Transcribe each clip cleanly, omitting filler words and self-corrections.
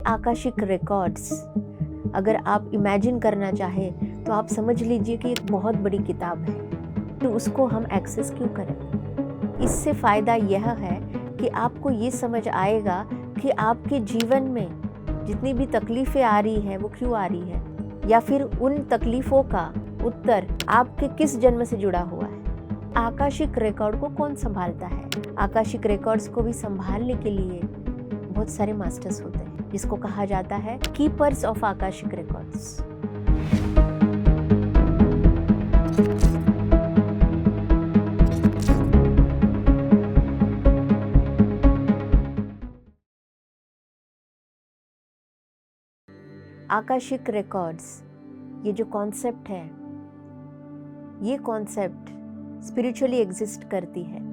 Akashic records अगर आप imagine करना चाहें तो आप समझ लीजिए कि एक बहुत बड़ी किताब है, तो उसको हम एक्सेस क्यों करें। इससे फ़ायदा यह है कि आपको ये समझ आएगा कि आपके जीवन में जितनी भी तकलीफ़ें आ रही हैं वो क्यों आ रही है, या फिर उन तकलीफ़ों का उत्तर आपके किस जन्म से जुड़ा हुआ है। आकाशिक रिकॉर्ड को कौन संभालता है? आकाशिक रिकॉर्ड्स को भी संभालने के लिए बहुत सारे मास्टर्स होते हैं, जिसको कहा जाता है keepers of Akashic records. Akashic records, ये जो कॉन्सेप्ट है, ये कॉन्सेप्ट स्पिरिचुअली एग्जिस्ट करती है।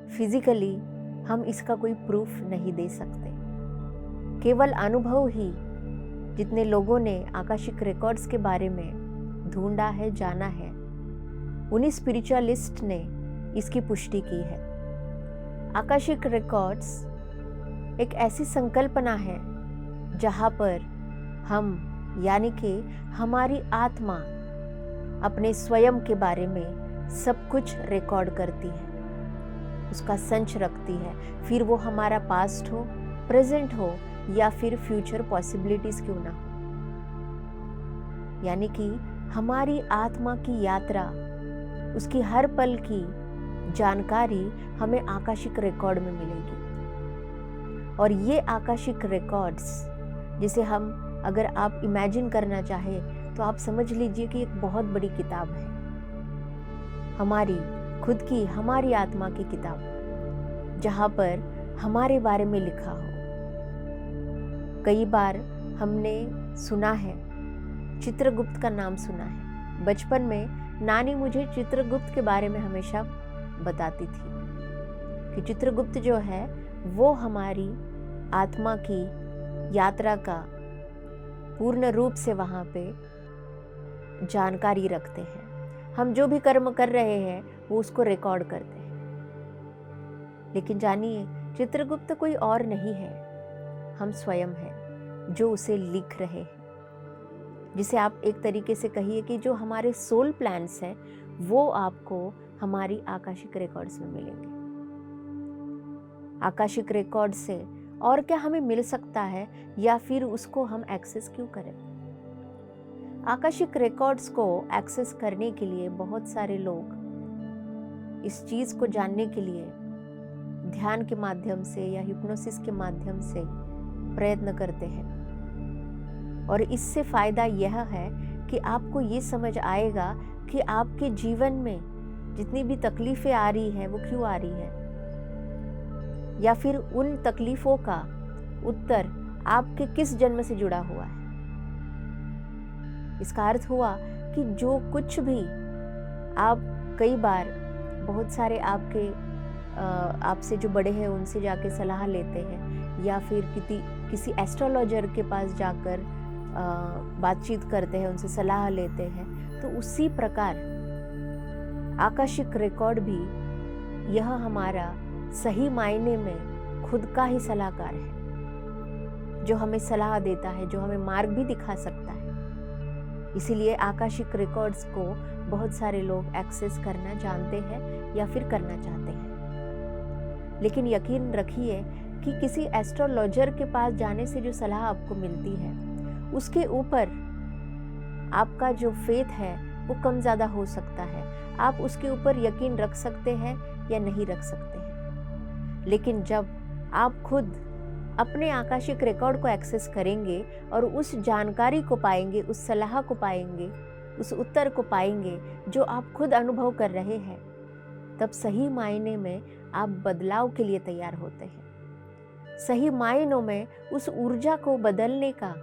फिजिकली हम इसका कोई प्रूफ नहीं दे सकते, केवल अनुभव ही जितने लोगों ने आकाशिक रिकॉर्ड्स के बारे में ढूंढा है, जाना है, उन्हीं स्पिरिचुअलिस्ट ने इसकी पुष्टि की है। आकाशिक रिकॉर्ड्स एक ऐसी संकल्पना है जहाँ पर हम यानी कि हमारी आत्मा अपने स्वयं के बारे में सब कुछ रिकॉर्ड करती है, उसका संच रखती है। फिर वो हमारा पास्ट हो, प्रेजेंट हो या फिर फ्यूचर पॉसिबिलिटीज क्यों ना हो, यानी कि हमारी आत्मा की यात्रा, उसकी हर पल की जानकारी हमें आकाशिक रिकॉर्ड में मिलेगी। और ये आकाशिक रिकॉर्ड्स जिसे हम अगर आप इमेजिन करना चाहें तो आप समझ लीजिए कि एक बहुत बड़ी किताब है, हमारी खुद की, हमारी आत्मा की किताब, जहाँ पर हमारे बारे में लिखा हो। कई बार हमने सुना है, चित्रगुप्त का नाम सुना है। बचपन में नानी मुझे चित्रगुप्त के बारे में हमेशा बताती थी कि चित्रगुप्त जो है वो हमारी आत्मा की यात्रा का पूर्ण रूप से वहाँ पे जानकारी रखते हैं। हम जो भी कर्म कर रहे हैं वो उसको रिकॉर्ड करते हैं। लेकिन जानिए, चित्रगुप्त कोई और नहीं है, हम स्वयं हैं जो उसे लिख रहे हैं। जिसे आप एक तरीके से कहिए कि जो हमारे सोल प्लान्स हैं वो आपको हमारी आकाशिक रिकॉर्ड्स में मिलेंगे। आकाशिक रिकॉर्ड से और क्या हमें मिल सकता है, या फिर उसको हम एक्सेस क्यों करें। आकाशिक रिकॉर्ड्स को एक्सेस करने के लिए बहुत सारे लोग इस चीज़ को जानने के लिए ध्यान के माध्यम से या हिप्नोसिस के माध्यम से प्रयत्न करते हैं। और इससे फ़ायदा यह है कि आपको ये समझ आएगा कि आपके जीवन में जितनी भी तकलीफ़ें आ रही हैं वो क्यों आ रही है, या फिर उन तकलीफ़ों का उत्तर आपके किस जन्म से जुड़ा हुआ है। इसका अर्थ हुआ कि जो कुछ भी आप कई बार बहुत सारे आपसे जो बड़े हैं उनसे जाके सलाह लेते हैं, या फिर किसी एस्ट्रोलॉजर के पास जाकर बातचीत करते हैं, उनसे सलाह लेते हैं, तो उसी प्रकार आकाशिक रिकॉर्ड भी यह हमारा सही मायने में खुद का ही सलाहकार है, जो हमें सलाह देता है, जो हमें मार्ग भी दिखा सकता है। इसीलिए आकाशिक रिकॉर्ड्स को बहुत सारे लोग एक्सेस करना जानते हैं या फिर करना चाहते हैं। लेकिन यकीन रखिए कि किसी एस्ट्रोलॉजर के पास जाने से जो सलाह आपको मिलती है उसके ऊपर आपका जो फेथ है वो कम ज़्यादा हो सकता है। आप उसके ऊपर यकीन रख सकते हैं या नहीं रख सकते हैं। लेकिन जब आप खुद अपने आकाशिक रिकॉर्ड को एक्सेस करेंगे और उस जानकारी को पाएंगे, उस सलाह को पाएंगे, उस उत्तर को पाएंगे जो आप खुद अनुभव कर रहे हैं, तब सही मायने में आप बदलाव के लिए तैयार होते हैं। सही मायनों में उस ऊर्जा को बदलने का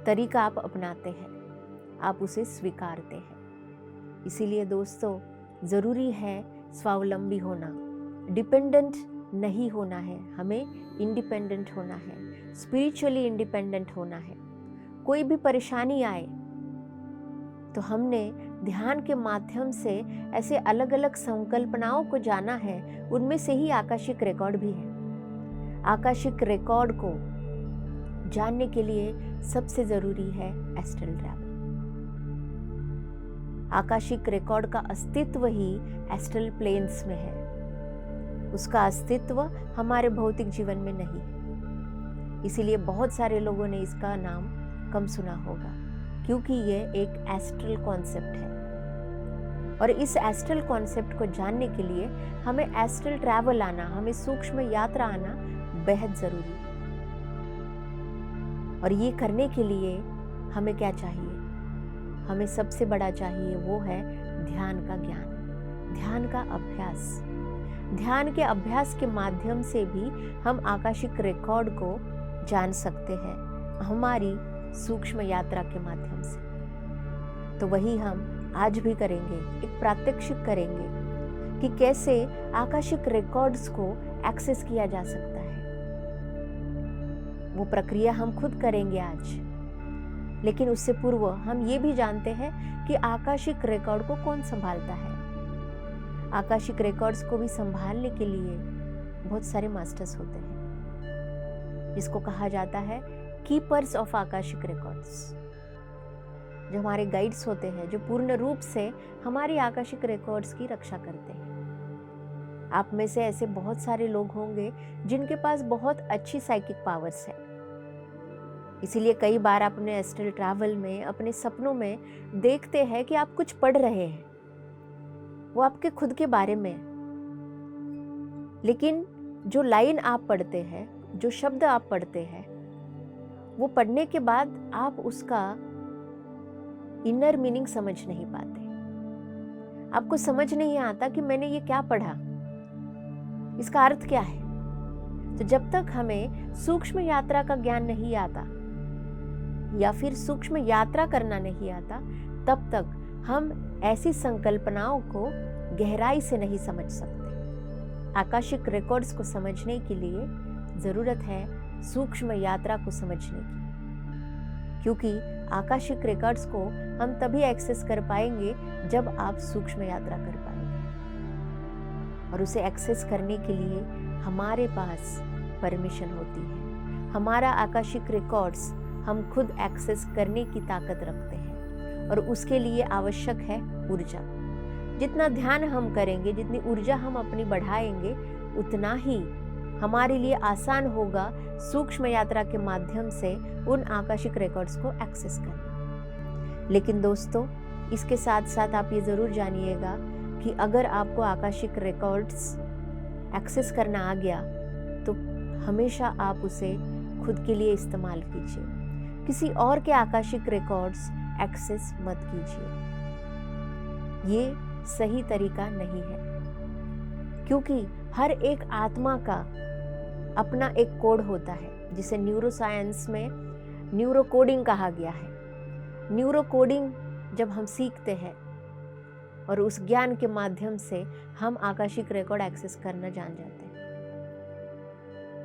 तरीका आप अपनाते हैं, आप उसे स्वीकारते हैं। इसीलिए दोस्तों, ज़रूरी है स्वावलंबी होना, डिपेंडेंट नहीं होना है, हमें इंडिपेंडेंट होना है, स्पिरिचुअली इंडिपेंडेंट होना है। कोई भी परेशानी आए तो हमने ध्यान के माध्यम से ऐसे अलग अलग संकल्पनाओं को जाना है, उनमें से ही आकाशिक रिकॉर्ड भी है। आकाशिक रिकॉर्ड को जानने के लिए सबसे ज़रूरी है एस्ट्रल ट्रैवल। आकाशिक रिकॉर्ड का अस्तित्व ही एस्ट्रल प्लेन्स में है, उसका अस्तित्व हमारे भौतिक जीवन में नहीं है। इसीलिए बहुत सारे लोगों ने इसका नाम कम सुना होगा, क्योंकि ये एक एस्ट्रल कॉन्सेप्ट है। और इस एस्ट्रल कॉन्सेप्ट को जानने के लिए हमें एस्ट्रल ट्रैवल आना, हमें सूक्ष्म यात्रा आना बेहद ज़रूरी है। और ये करने के लिए हमें क्या चाहिए? हमें सबसे बड़ा चाहिए वो है ध्यान का ज्ञान, ध्यान का अभ्यास। ध्यान के अभ्यास के माध्यम से भी हम आकाशिक रिकॉर्ड को जान सकते हैं, हमारी सूक्ष्म यात्रा के माध्यम से। तो वही हम आज भी करेंगे, एक प्रात्यक्षिक करेंगे कि कैसे आकाशिक रिकॉर्ड्स को एक्सेस किया जा सकता है। वो प्रक्रिया हम खुद करेंगे आज, लेकिन उससे पूर्व हम ये भी जानते हैं कि आकाशिक रिकॉर्ड को कौन संभालता है। आकाशिक रिकॉर्ड्स को भी संभालने के लिए बहुत सारे मास्टर्स होते हैं, जिसको कहा जाता है कीपर्स ऑफ आकाशिक रिकॉर्ड्स, जो हमारे गाइड्स होते हैं, जो पूर्ण रूप से हमारी आकाशिक रिकॉर्ड्स की रक्षा करते हैं। आप में से ऐसे बहुत सारे लोग होंगे जिनके पास बहुत अच्छी साइकिक पावर्स है। इसीलिए कई बार आप अपने एस्ट्रल ट्रैवल में, अपने सपनों में देखते हैं कि आप कुछ पढ़ रहे हैं, वो आपके खुद के बारे में है। लेकिन जो लाइन आप पढ़ते हैं, जो शब्द आप पढ़ते हैं, वो पढ़ने के बाद आप उसका इनर मीनिंग समझ नहीं पाते। आपको समझ नहीं आता कि मैंने ये क्या पढ़ा, इसका अर्थ क्या है। तो जब तक हमें सूक्ष्म यात्रा का ज्ञान नहीं आता या फिर सूक्ष्म यात्रा करना नहीं आता, तब तक हम ऐसी संकल्पनाओं को गहराई से नहीं समझ सकते। आकाशिक रिकॉर्ड्स को समझने के लिए जरूरत है सूक्ष्म यात्रा को समझने की, क्योंकि आकाशिक रिकॉर्ड्स को हम तभी एक्सेस कर पाएंगे जब आप सूक्ष्म यात्रा कर पाएंगे। और उसे एक्सेस करने के लिए हमारे पास परमिशन होती है। हमारा आकाशिक रिकॉर्ड्स हम खुद एक्सेस करने की ताकत रखते हैं, और उसके लिए आवश्यक है ऊर्जा। जितना ध्यान हम करेंगे, जितनी ऊर्जा हम अपनी बढ़ाएंगे, उतना ही हमारे लिए आसान होगा सूक्ष्म यात्रा के माध्यम से उन आकाशिक रिकॉर्ड्स को एक्सेस करना। लेकिन दोस्तों, इसके साथ साथ आप ये ज़रूर जानिएगा कि अगर आपको आकाशिक रिकॉर्ड्स एक्सेस करना आ गया, तो हमेशा आप उसे खुद के लिए इस्तेमाल कीजिए। किसी और के आकाशिक रिकॉर्ड्स एक्सेस मत कीजिए, ये सही तरीका नहीं है। क्योंकि हर एक आत्मा का अपना एक कोड होता है, जिसे न्यूरोसाइंस में न्यूरो कोडिंग कहा गया है। न्यूरो कोडिंग जब हम सीखते हैं और उस ज्ञान के माध्यम से हम आकाशिक रिकॉर्ड एक्सेस करना जान जाते हैं।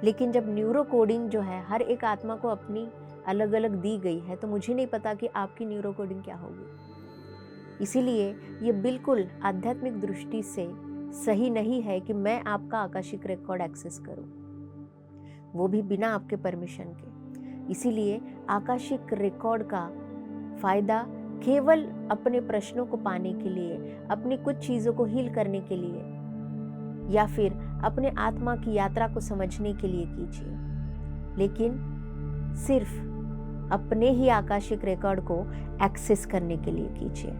लेकिन जब न्यूरो कोडिंग जो है हर एक आत्मा को अपनी अलग अलग दी गई है, तो मुझे नहीं पता कि आपकी न्यूरो कोडिंग क्या होगी। इसीलिए ये बिल्कुल आध्यात्मिक दृष्टि से सही नहीं है कि मैं आपका आकाशिक रिकॉर्ड एक्सेस करूं, वो भी बिना आपके परमिशन के। इसीलिए आकाशिक रिकॉर्ड का फायदा केवल अपने प्रश्नों को पाने के लिए, अपनी कुछ चीज़ों को हील करने के लिए, या फिर अपने आत्मा की यात्रा को समझने के लिए कीजिए, लेकिन सिर्फ अपने ही आकाशिक रिकॉर्ड को एक्सेस करने के लिए कीजिए।